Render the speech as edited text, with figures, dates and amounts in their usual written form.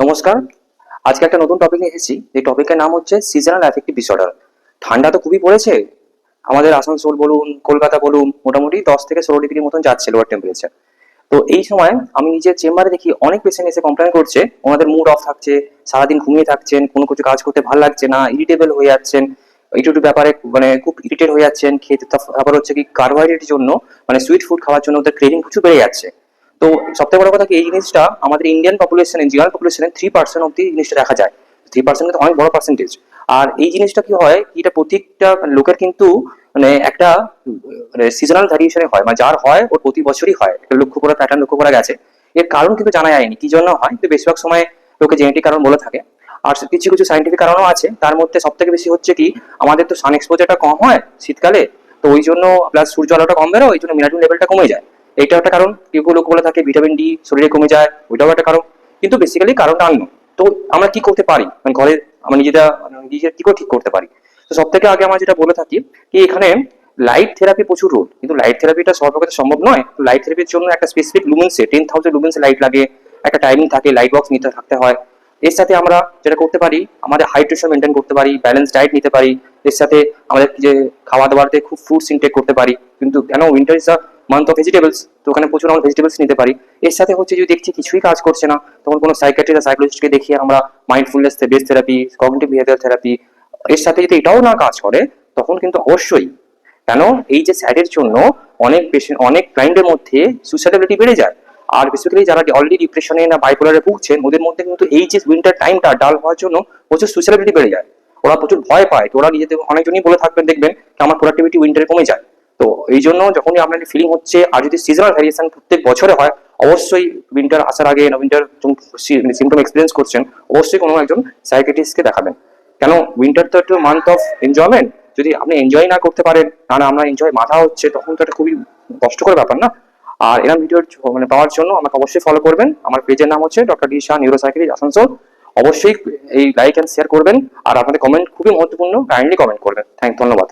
নমস্কার। আজকে একটা নতুন টপিক নিয়ে এসেছি। এই টপিকের নাম হচ্ছে সিজনাল অ্যাফেক্টিভ ডিসঅর্ডার। ঠান্ডা তো খুবই পড়েছে। আমাদের আসানসোল বলুন, কলকাতা বলুন, মোটামুটি 10 থেকে 16 ডিগ্রি মতন যাচ্ছে লোয়ার টেম্পারেচার। তো এই সময় আমি নিজের চেম্বারে দেখি অনেক পেশেন্ট এসে কমপ্লেন করছে, ওনাদের মুড অফ থাকছে, সারাদিন ঘুমিয়ে থাকছেন, কোনো কিছু কাজ করতে ভালো লাগছে না, ইরিটেবল হয়ে যাচ্ছেন, একটু একটু ব্যাপারে মানে খুব ইরিটেট হয়ে যাচ্ছেন, খেতে তারপর হচ্ছে কি কার্বোহাইড্রেটের জন্য মানে সুইট ফুড খাওয়ার জন্য ওদের ক্রেভিং প্রচুর বেড়ে যাচ্ছে। তো সবথেকে বড় কথা কি, এই জিনিসটা আমাদের ইন্ডিয়ান পপুলেশনে, জেনারেল পপুলেশনে 3% অব্দি জিনিসটা দেখা যায়। 3% কিন্তু অনেক বড় পার্সেন্টেজ। আর এই জিনিসটা কি হয়, এটা প্রত্যেকটা লোকের কিন্তু মানে একটা মানে সিজনাল ভ্যারিয়েশনে হয়, মানে যার হয় ওর প্রতি বছরই হয়, একটা লক্ষ্য করা প্যাটার্ন লক্ষ্য করা গেছে। এর কারণ কিন্তু জানা যায়নি কি জন্য হয়, কিন্তু বেশিরভাগ সময় লোকে জেনেটিক কারণ বলে থাকে। আর কিছু কিছু সাইন্টিফিক কারণও আছে। তার মধ্যে সব থেকে বেশি হচ্ছে কি, আমাদের তো সান এক্সপোজারটা কম হয় শীতকালে। তো ওই জন্য প্লাস সূর্য আলোটা কম বেরো, ওই জন্য মেলাটোনিন লেভেলটা কমে যায়। এইটাও একটা কারণ। কেউ কেউ লোক বলে থাকে ভিটামিন ডি শরীরে কমে যায়, ওইটাও একটা কারণ। কিন্তু বেসিক্যালি কারণটা অন্য। তো আমরা কি করতে পারি, মানে ঘরে আমরা নিজেরা কি করে ঠিক করতে পারি? তো সব থেকে আগে আমরা যেটা বলে থাকি কি, এখানে লাইট থেরাপি প্রচুর রোল, কিন্তু লাইট থেরাপিটা সর্বক্ষেত্রে সম্ভব নয়। তো লাইট থেরাপির জন্য একটা স্পেসিফিক লুমেন্সে 10,000 লুমেন্সে লাইট লাগে, একটা টাইমিং থাকে, লাইট বক্স নিতে থাকতে হয়। এর সাথে আমরা যেটা করতে পারি, আমাদের হাইড্রেশন মেনটেন করতে পারি, ব্যালেন্স ডায়েট নিতে পারি। এর সাথে আমাদের যে খাওয়া দাওয়াতে খুব ফ্রুটস ইনটেক করতে পারি। কিন্তু কেন, winter is the month of vegetables, তো ওখানে প্রচুর আমরা ভেজিটেবলস নিতে পারি। এর সাথে হচ্ছে যদি দেখছি কিছুই কাজ করছে না, তখন কোনো সাইকিয়াট্রিস্ট বা সাইকোলজিস্টকে দেখিয়ে আমরা mindfulness base therapy, cognitive behaviour therapy. এর সাথে যদি এটাও না কাজ করে, তখন কিন্তু অবশ্যই, কেন, এই যে স্যাডের জন্য অনেক পেশেন্ট, অনেক ক্লায়েন্টের মধ্যে সুইসাইডাবিলিটি বেড়ে যায়। আর বেসিক্যালি যারা অলরেডি ডিপ্রেশনে না বাইপোলারে ভুগছেন, ওদের মধ্যে কিন্তু এই যে উইন্টার টাইমটা ডাল হওয়ার জন্য প্রচুর সুইসাইডাবিলিটি বেড়ে যায়। ওরা প্রচুর ভয় পায়। তো ওরা নিজেদের অনেকজনই বলে থাকবেন, দেখবেন আমার প্রোডাক্টিভিটি উইন্টারে কমে যায়। তো এই জন্য যখনই আপনার ফিলিং হচ্ছে, আর যদি সিজনাল ভ্যারিয়েশন প্রত্যেক বছরে হয়, অবশ্যই উইন্টার আসার আগে না উইন্টার সিমটম এক্সপিরিয়েন্স করছেন, অবশ্যই কোনো একজন সাইকিয়াট্রিস্টকে দেখাবেন। কেন, উইন্টার তো একটু মান্থ অফ এনজয়মেন্ট। যদি আপনি এনজয় না করতে পারেন, না না আমরা এনজয় মাথা হচ্ছে, তখন তো এটা খুবই কষ্টকর ব্যাপার না। আর এরকম ভিডিও মানে পাওয়ার জন্য আমাকে অবশ্যই ফলো করবেন। আমার পেজের নাম হচ্ছে doctor D Shah neuropsychiatrist Asansol. অবশ্যই এই লাইক এন্ড শেয়ার করবেন। আর আপনাদের কমেন্ট খুবই মহত্বপূর্ণ, কাইন্ডলি কমেন্ট করবেন। ধন্যবাদ।